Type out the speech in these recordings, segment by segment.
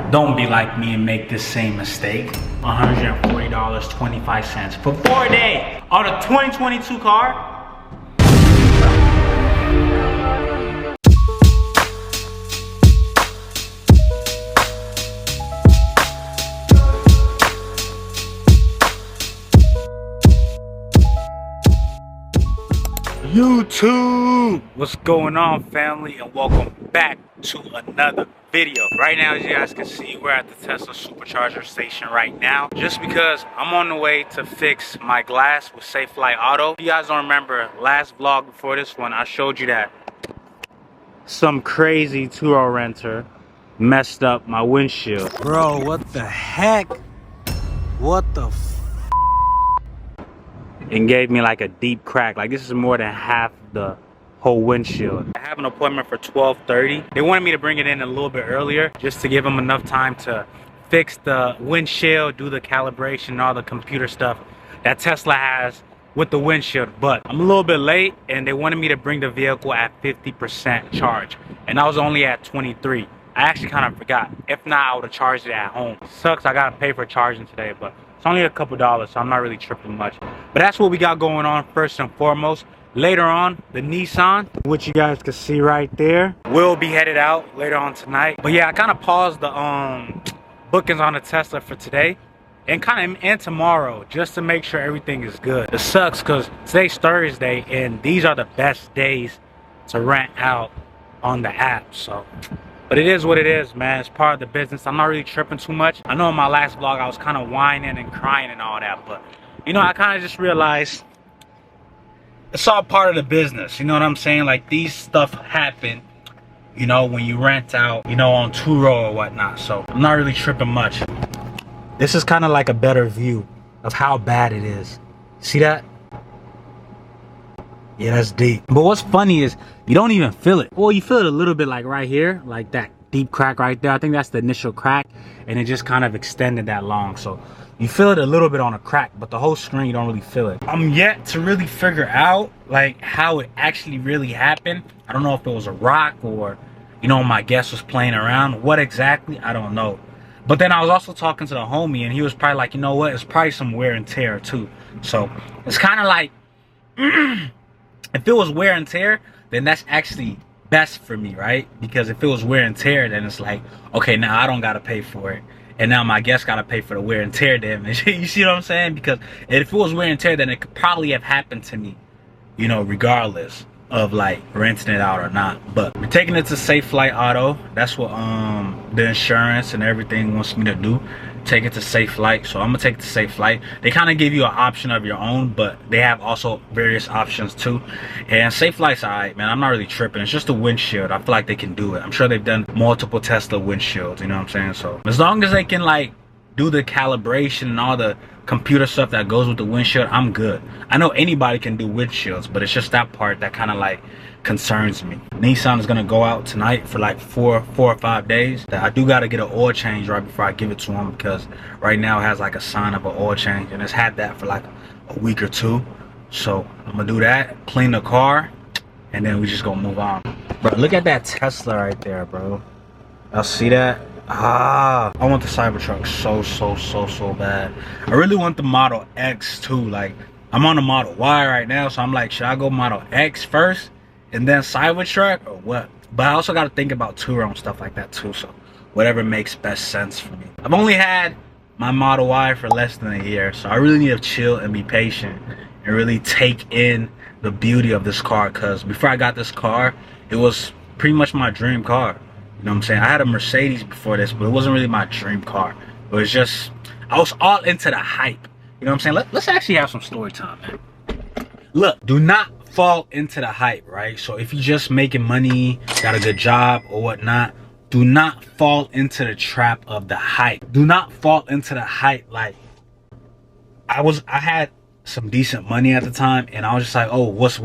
Don't be like me and make this same mistake. $140.25 for 4 days on a 2022 car. YouTube, what's going on, family, and welcome back to another video. Right now, as you guys can see, we're at the Tesla supercharger station right now, just because I'm on the way to fix my glass with Safe Flight Auto. If you guys don't remember, last vlog before this one, I showed you that some crazy Turo renter messed up my windshield. Bro, what the heck? What the and gave me like a deep crack. Like, this is more than half the whole windshield. I have an appointment for 12:30. They wanted me to bring it in a little bit earlier just to give them enough time to fix the windshield, do the calibration and all the computer stuff that Tesla has with the windshield. But I'm a little bit late and they wanted me to bring the vehicle at 50% charge, and I was only at 23. I actually kind of forgot. If not, I would have charged it at home. Sucks, I gotta pay for charging today, but it's only a couple dollars, so I'm not really tripping much. But that's what we got going on first and foremost. Later on, the Nissan, which you guys can see right there, will be headed out later on tonight. But yeah, I kind of paused the bookings on the Tesla for today and tomorrow, just to make sure everything is good. It sucks because today's Thursday and these are the best days to rent out on the app. So, but it is what it is, man. It's part of the business. I'm not really tripping too much. I know in my last vlog I was kind of whining and crying and all that, but you know, I kind of just realized it's all part of the business. You know what I'm saying? Like, these stuff happen, you know, when you rent out, you know, on Turo or whatnot. So I'm not really tripping much. This is kind of like a better view of how bad it is. See that? Yeah, that's deep. But what's funny is you don't even feel it. Well, you feel it a little bit, like right here, like that deep crack right there. I think that's the initial crack, and it just kind of extended that long. So you feel it a little bit on a crack, but the whole screen, you don't really feel it. I'm yet to really figure out like how it actually really happened. I don't know if it was a rock or, you know, my guest was playing around. What exactly, I don't know. But then I was also talking to the homie, and he was probably like, you know what, it's probably some wear and tear too. So it's kind of like, if it was wear and tear, then that's actually best for me, right? Because if it was wear and tear, then it's like, okay, now I don't gotta pay for it, and now my guest gotta pay for the wear and tear damage. You see what I'm saying? Because if it was wear and tear, then it could probably have happened to me, you know, regardless of like renting it out or not. But we're taking it to Safe Flight Auto. That's what the insurance and everything wants me to do. Take it to Safe Flight. So I'm gonna take it to Safe Flight. They kind of give you an option of your own, but they have also various options too. And Safe Flight's alright, man. I'm not really tripping. It's just a windshield. I feel like they can do it. I'm sure they've done multiple Tesla windshields, you know what I'm saying? So as long as they can like do the calibration and all the computer stuff that goes with the windshield, I'm good. I know anybody can do windshields, but it's just that part that kind of like concerns me. Nissan is gonna go out tonight for like four or 5 days. I do gotta get an oil change right before I give it to them, because right now it has like a sign of an oil change, and it's had that for like a week or two. So I'm gonna do that, clean the car, and then we just gonna move on. Bro, look at that Tesla right there, bro. Y'all see that? I want the Cybertruck so bad. I really want the Model X too. Like, I'm on the Model Y right now, so I'm like, should I go Model X first and then Cybertruck or what? But I also got to think about Turo and stuff like that too, so whatever makes best sense for me. I've only had my Model Y for less than a year, so I really need to chill and be patient and really take in the beauty of this car, because before I got this car, it was pretty much my dream car. You know what I'm saying? I had a Mercedes before this, but it wasn't really my dream car. It was just, I was all into the hype. You know what I'm saying? Let's actually have some story time, man. Look, do not fall into the hype, right? So if you're just making money, got a good job or whatnot, do not fall into the trap of the hype. Do not fall into the hype. Like, I had some decent money at the time, and I was just like, oh, what's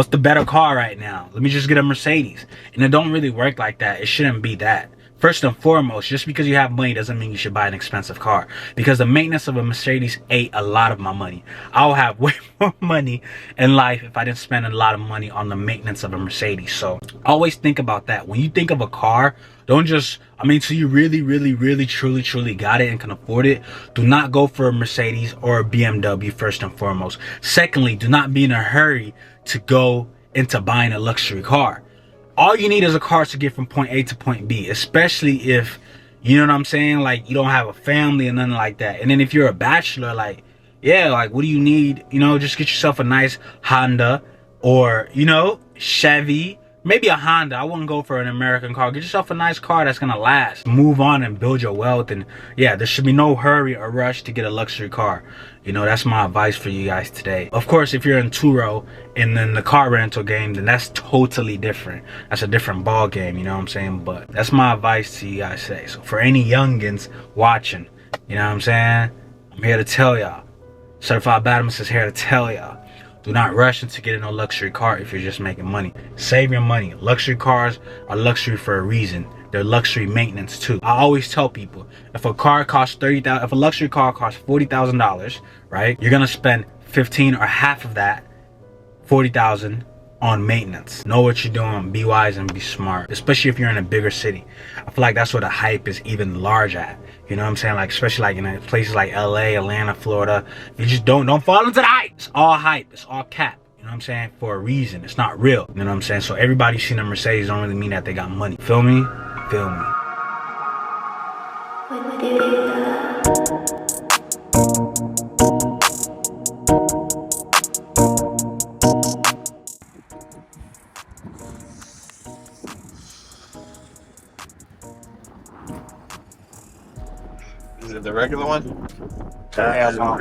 the better car right now? Let me just get a Mercedes. And it don't really work like that. It shouldn't be that. first and foremost, just because you have money doesn't mean you should buy an expensive car, because the maintenance of a Mercedes ate a lot of my money. I'll have way more money in life if I didn't spend a lot of money on the maintenance of a Mercedes. So always think about that. When you think of a car, don't just, I mean, so you really, truly got it and can afford it, do not go for a Mercedes or a BMW first and foremost. Secondly, do not be in a hurry to go into buying a luxury car. All you need is a car to get from point A to point B, especially if, you know what I'm saying, like you don't have a family and nothing like that. And then if you're a bachelor, like, yeah, like what do you need? You know, just get yourself a nice Honda or, you know, Chevy. Maybe a Honda. I wouldn't go for an American car. Get yourself a nice car that's gonna last. Move on and build your wealth. And yeah, there should be no hurry or rush to get a luxury car. You know, that's my advice for you guys today. Of course, if you're in Turo and then the car rental game, then that's totally different. That's a different ball game, you know what I'm saying? But that's my advice to you guys today. So for any youngins watching, you know what I'm saying? I'm here to tell y'all. Certified Badamus is here to tell y'all. Do not rush into getting a luxury car if you're just making money. Save your money. Luxury cars are luxury for a reason. They're luxury maintenance too. I always tell people, if a car costs $30,000, if a luxury car costs $40,000, right? You're gonna spend 15 or half of that, 40,000 on maintenance. Know what you're doing, be wise and be smart, especially if you're in a bigger city. I feel like that's where the hype is even large at. You know what I'm saying? Like, especially like in places like LA, Atlanta, Florida. You just don't fall into the hype. It's all hype. It's all cap. You know what I'm saying? For a reason. It's not real. You know what I'm saying? So everybody seeing a Mercedes don't really mean that they got money. Feel me? Feel me. Is it the regular one? Yeah, No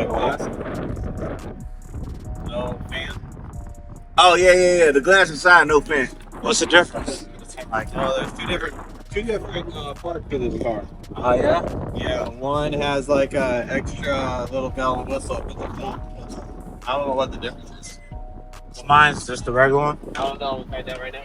glass. No fan. Oh yeah. The glass inside, no fan. What's the difference? Like, there's two different parts for this car. Oh yeah? Yeah, one has like a extra little bell and whistle with the phone. I don't know what the difference is. Mine's just the regular one. I don't know. We'll find that right now.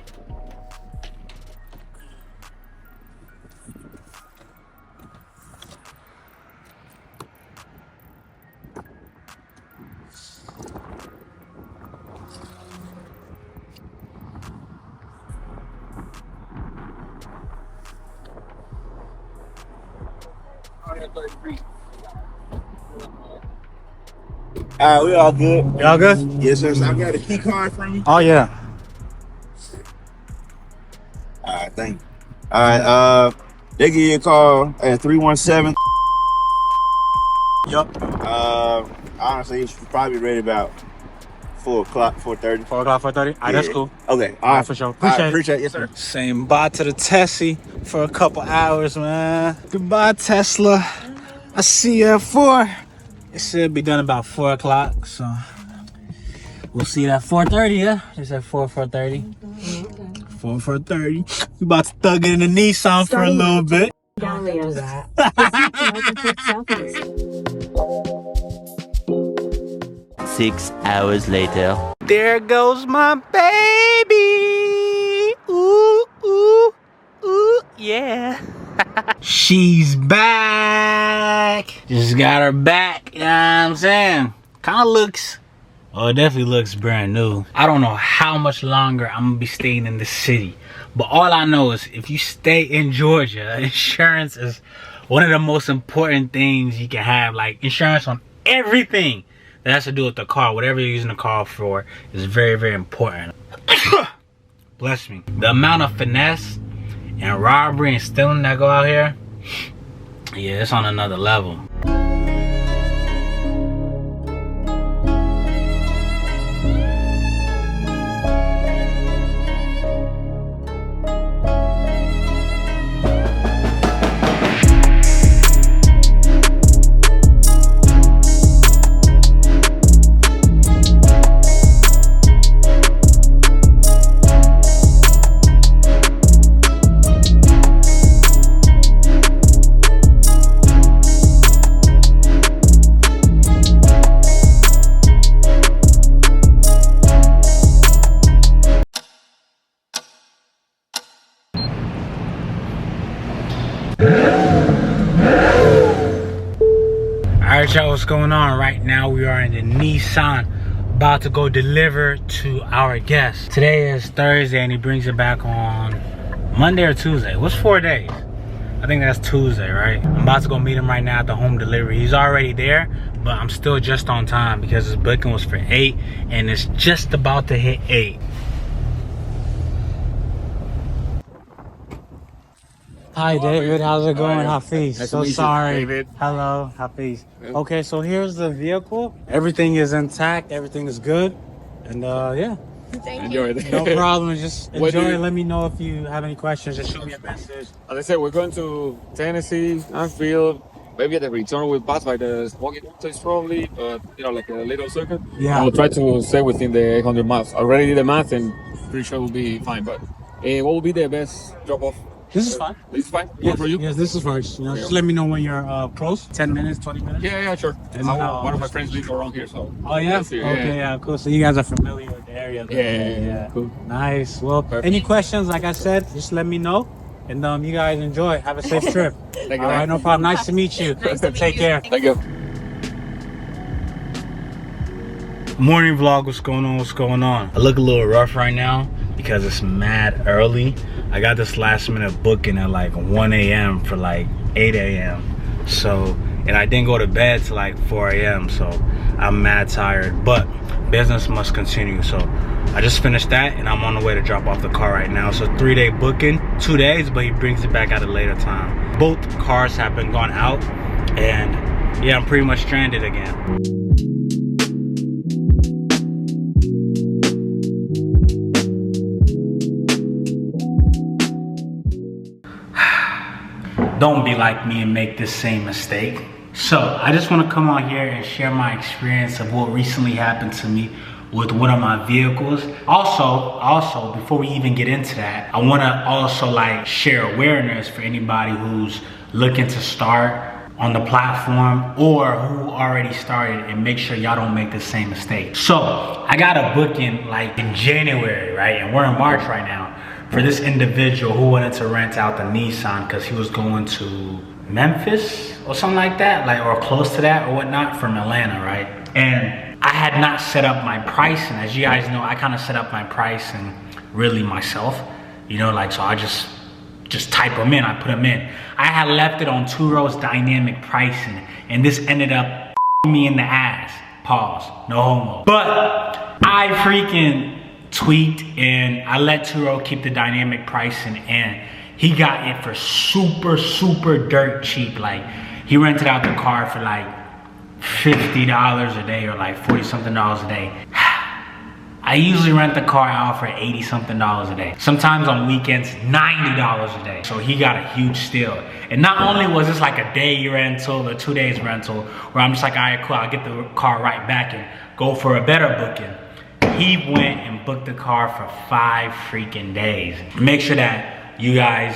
We all good. Y'all good? Yes, sir. So I got a key card from you. Oh yeah. All right, thank you. All right, they give you a call at 317. Yup. Honestly, you should probably be ready about 4 o'clock, 4:30. 4 o'clock, 4:30? All right, that's cool. Okay. All right, for sure. Appreciate it. Appreciate it. Yes, sir. Saying bye to the Tessie for a couple hours, man. Goodbye, Tesla. I see you at 4. It should be done about 4 o'clock, so we'll see you at 4:30, yeah? They said 4:30. 4:30. We about to thug it in the Nissan for a little bit. Galleries. 6 hours later. There goes my baby. Ooh, ooh, ooh, yeah. She's back. Just got her back. You know what I'm saying? Kind of looks, oh, it definitely looks brand new. I don't know how much longer I'm gonna be staying in the city, but all I know is if you stay in Georgia, insurance is one of the most important things you can have. Like insurance on everything that has to do with the car, whatever you're using the car for, is very, very important. Bless me. The amount of finesse and robbery and stealing that go out here, yeah, it's on another level. Alright y'all, what's going on? Right now we are in the Nissan, about to go deliver to our guest. Today is Thursday and he brings it back on Monday or Tuesday. What's 4 days? I think that's Tuesday, right? I'm about to go meet him right now at the home delivery. He's already there, but I'm still just on time because his booking was for 8 and it's just about to hit 8. Hi David, how's it going? Hafiz. Nice to So meet you, sorry. David. Hello, Hafiz. Yeah. Okay, so here's the vehicle. Everything is intact, everything is good. And yeah, Enjoy it. no problem. Just Where do enjoy. you- Let me know if you have any questions. Just shoot me a message. As I said, we're going to Tennessee, Anfield. Maybe at the return we'll pass by the smoking place probably, but you know, like a little circuit. Yeah. I'll try to stay within the 800 miles. I already did the math and pretty sure we'll be fine. But what will be the best drop off? This is fine. This is fine? Yes, Good for you? yes, this is fine. You know, just let me know when you're close. 10 minutes, 20 minutes. Yeah, sure. And, One of my friends lives around here, so. Oh yeah? Let's see, Okay, yeah, cool. So you guys are familiar with the area. Yeah. Cool. Nice. Well, Perfect. any questions, like I said, just let me know. And you guys enjoy. Have a safe trip. Thank you. All right, no problem. Nice to meet you. Take care. Thank you. Morning vlog, what's going on? What's going on? I look a little rough right now because it's mad early. I got this last minute booking at like 1 a.m. for like 8 a.m. So, and I didn't go to bed till like 4 a.m. So I'm mad tired, but business must continue. So I just finished that and I'm on the way to drop off the car right now. So 3-day booking, 2 days, but he brings it back at a later time. Both cars have been gone out and yeah, I'm pretty much stranded again. Don't be like me and make this same mistake. So I just want to come on here and share my experience of what recently happened to me with one of my vehicles. Also, before we even get into that, I want to also like share awareness for anybody who's looking to start on the platform or who already started, and make sure y'all don't make the same mistake. So I got a booking like in January, right? And we're in March right now, for this individual who wanted to rent out the Nissan because he was going to Memphis or something like that, like, or close to that or whatnot, from Atlanta, right? And I had not set up my pricing. As you guys know, I kind of set up my pricing really myself, you know, like, so I just type them in, I put them in. I had left it on Turo's dynamic pricing, and this ended up me in the ass. Pause, no homo. But I freaking tweaked and I let Turo keep the dynamic pricing, and he got it for super dirt cheap. Like, he rented out the car for like $50 a day or like 40 something dollars a day. I usually rent the car out for 80 something dollars a day. Sometimes on weekends, $90 a day. So he got a huge steal. And not only was this like a day rental or 2 days rental, where I'm just like, all right, cool, I'll get the car right back and go for a better booking. He went and booked the car for 5 freaking days. Make sure that you guys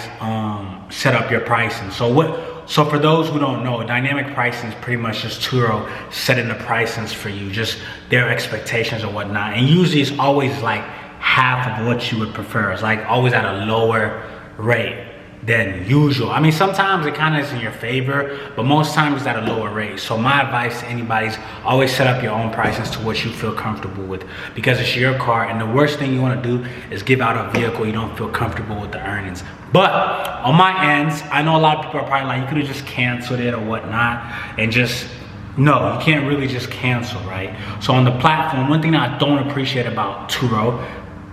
set up your pricing. So for those who don't know, dynamic pricing is pretty much just Turo setting the pricings for you, just their expectations or whatnot. And usually it's always like half of what you would prefer. It's like always at a lower rate than usual. I mean, sometimes it kind of is in your favor, but most times it's at a lower rate. So my advice to anybody is always set up your own prices to what you feel comfortable with, because it's your car, and the worst thing you want to do is give out a vehicle you don't feel comfortable with the earnings. But on my ends, I know a lot of people are probably like, you could have just canceled it or whatnot, and just, no, you can't really just cancel, right? So on the platform, one thing that I don't appreciate about Turo,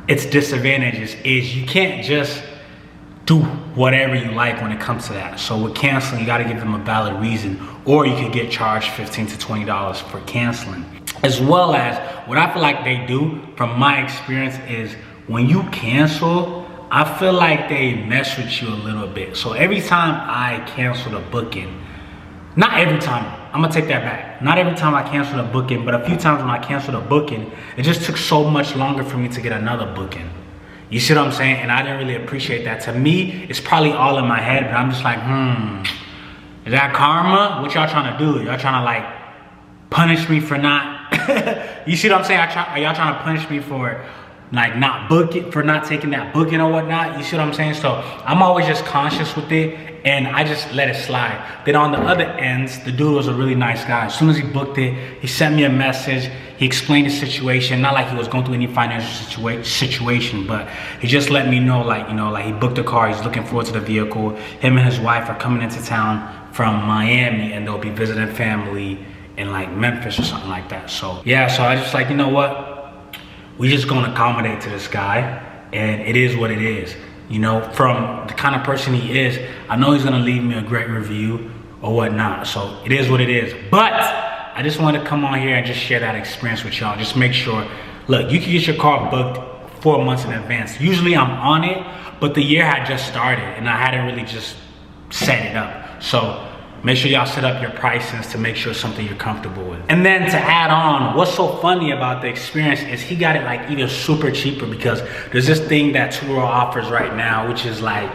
its disadvantages is you can't just do whatever you like when it comes to that. So with canceling, you gotta give them a valid reason, or you could get charged $15 to $20 for canceling. As well as, what I feel like they do, from my experience, is when you cancel, I feel like they mess with you a little bit. So every time I cancel a booking, not every time, I'm gonna take that back. Not every time I canceled a booking, but a few times when I canceled a booking, it just took so much longer for me to get another booking. You see what I'm saying? And I didn't really appreciate that. To me, it's probably all in my head, but I'm just like, is that karma? What y'all trying to do? Y'all trying to like punish me for not, you see what I'm saying? Are y'all trying to punish me for like not book it, for not taking that booking or whatnot. You see what I'm saying? So I'm always just conscious with it, and I just let it slide. Then on the other ends, the dude was a really nice guy. As soon as he booked it, he sent me a message. He explained the situation, not like he was going through any financial situation, but he just let me know, like, you know, like he booked a car, he's looking forward to the vehicle. Him and his wife are coming into town from Miami, and they'll be visiting family in like Memphis or something like that. So yeah, so I just like, you know what? We just gonna accommodate to this guy, and it is what it is. You know, from the kind of person he is, I know he's gonna leave me a great review or whatnot. So it is what it is. But I just wanted to come on here and just share that experience with y'all. Just make sure, look, you can get your car booked 4 months in advance. Usually I'm on it, but the year had just started and I hadn't really just set it up. So make sure y'all set up your pricings to make sure it's something you're comfortable with. And then to add on, what's so funny about the experience is he got it like even super cheaper, because there's this thing that Turo offers right now, which is like,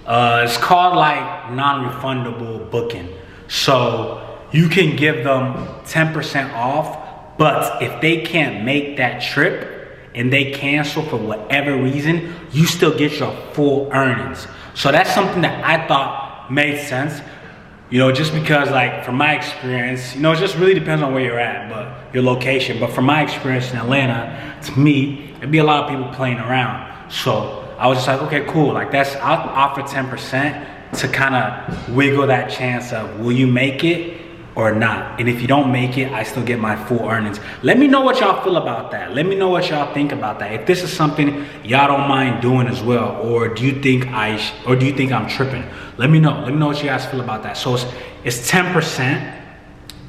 it's called like non-refundable booking. So you can give them 10% off, but if they can't make that trip and they cancel for whatever reason, you still get your full earnings. So that's something that I thought made sense. You know, just because like from my experience, you know, it just really depends on where you're at, but your location. But from my experience in Atlanta, to me, it'd be a lot of people playing around. So I was just like, okay, cool. Like I'll offer 10% to kind of wiggle that chance of, will you make it or not? And if you don't make it, I still get my full earnings. Let me know what y'all feel about that. Let me know what y'all think about that. If this is something y'all don't mind doing as well, or do you think I'm tripping? Let me know. Let me know what you guys feel about that. So it's 10%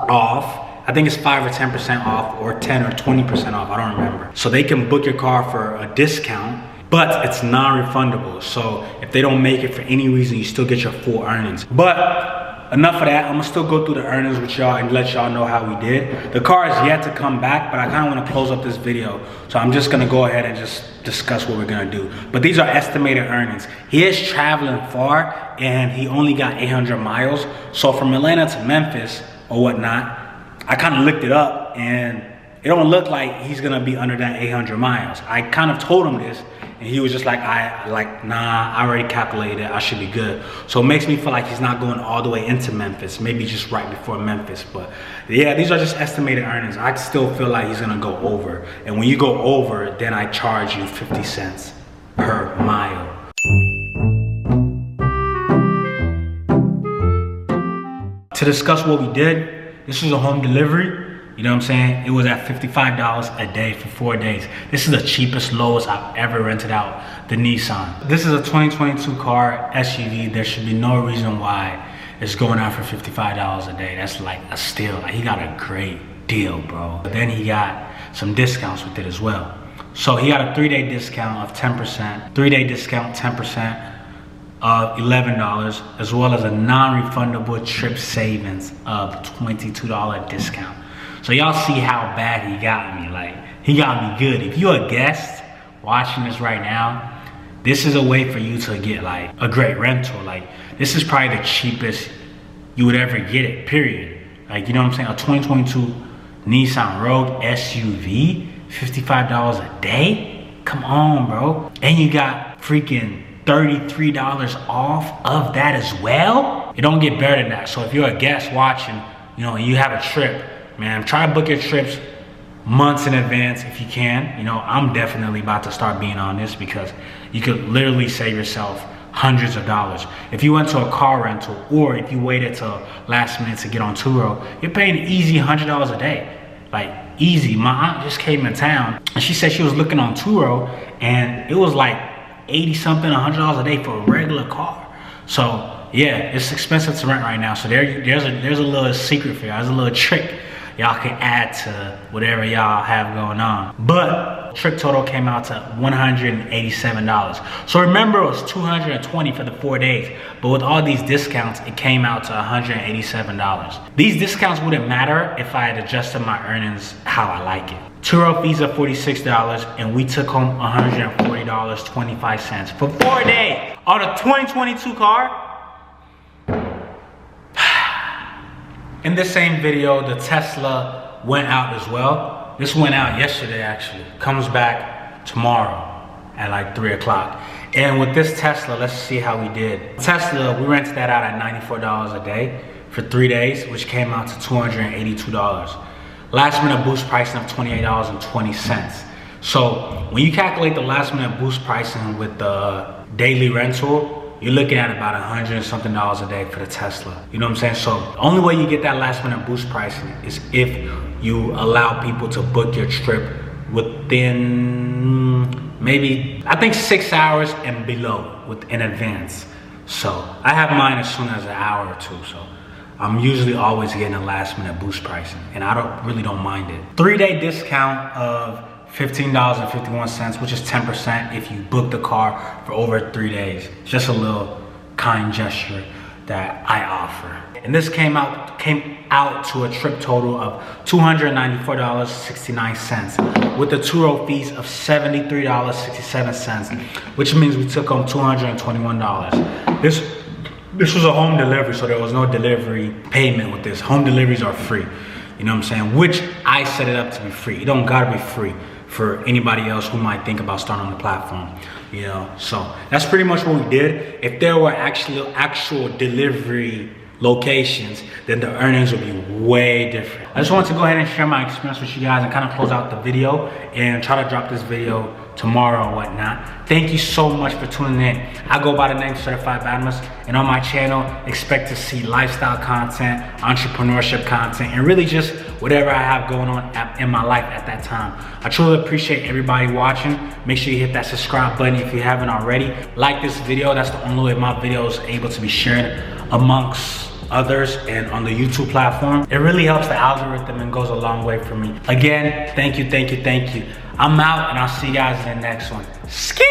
off. I think it's 5 or 10% off, or 10 or 20% off. I don't remember. So they can book your car for a discount, but it's non-refundable. So if they don't make it for any reason, you still get your full earnings. But enough of that. I'm gonna still go through the earnings with y'all and let y'all know how we did. The car is yet to come back, but I kind of want to close up this video. So I'm just gonna go ahead and just discuss what we're gonna do. But these are estimated earnings. He is traveling far, and he only got 800 miles. So from Atlanta to Memphis or whatnot, I kind of looked it up, and it don't look like he's gonna be under that 800 miles. I kind of told him this, and he was just like, nah, I already calculated it, I should be good. So it makes me feel like he's not going all the way into Memphis, maybe just right before Memphis. But yeah, these are just estimated earnings. I still feel like he's gonna go over. And when you go over, then I charge you 50 cents per mile. To discuss what we did, this is a home delivery. You know what I'm saying? It was at $55 a day for 4 days. This is the cheapest, lowest I've ever rented out the Nissan. This is a 2022 car, SUV. There should be no reason why it's going out for $55 a day. That's like a steal. Like, he got a great deal, bro. But then he got some discounts with it as well. So he got a 3-day discount of 10%, 3-day discount 10% of $11, as well as a non-refundable trip savings of $22 discount. So y'all see how bad he got me. Like, he got me good. If you're a guest watching this right now, this is a way for you to get like a great rental. Like, this is probably the cheapest you would ever get it, period. Like, you know what I'm saying? A 2022 Nissan Rogue SUV, $55 a day? Come on, bro. And you got freaking $33 off of that as well? It don't get better than that. So if you're a guest watching, you know, and you have a trip, man, try to book your trips months in advance if you can. You know, I'm definitely about to start being on this, because you could literally save yourself hundreds of dollars. If you went to a car rental, or if you waited till last minute to get on Turo, you're paying easy $100 a day. Like, easy. My aunt just came in town, and she said she was looking on Turo, and it was like 80 something, $100 a day for a regular car. So yeah, it's expensive to rent right now. So there's a little secret for y'all. There's a little trick y'all can add to whatever y'all have going on. But trip total came out to $187. So remember, it was $220 for the 4 days, but with all these discounts, it came out to $187. These discounts wouldn't matter if I had adjusted my earnings how I like it. Turo fees are $46, and we took home $140.25 for 4 days on a 2022 car. In this same video, the Tesla went out as well. This went out yesterday, actually. Comes back tomorrow at like 3 o'clock. And with this Tesla, let's see how we did. Tesla, we rented that out at $94 a day for 3 days, which came out to $282. Last minute boost pricing of $28.20. So when you calculate the last minute boost pricing with the daily rental, you're looking at about $100 and something a day for the Tesla. You know what I'm saying? So the only way you get that last minute boost pricing is if you allow people to book your trip within maybe, I think 6 hours and below in advance. So I have mine as soon as an hour or two. So I'm usually always getting a last minute boost pricing and I really don't mind it. 3-day discount of $15.51, which is 10% if you book the car for over 3 days. It's just a little kind gesture that I offer. And this came out to a trip total of $294.69 with the Turo fees of $73.67, which means we took home $221. This was a home delivery, so there was no delivery payment with this. Home deliveries are free, you know what I'm saying? Which I set it up to be free. It don't gotta be free for anybody else who might think about starting on the platform, you know? So that's pretty much what we did. If there were actual delivery locations, then the earnings would be way different. I just wanted to go ahead and share my experience with you guys and kind of close out the video and try to drop this video tomorrow or whatnot. Thank you so much for tuning in. I go by the name Certified Badamus, and on my channel, expect to see lifestyle content, entrepreneurship content, and really just whatever I have going on in my life at that time. I truly appreciate everybody watching. Make sure you hit that subscribe button if you haven't already. Like this video, that's the only way my video is able to be shared amongst others and on the YouTube platform. It really helps the algorithm and goes a long way for me. Again, thank you. I'm out and I'll see you guys in the next one. Ski!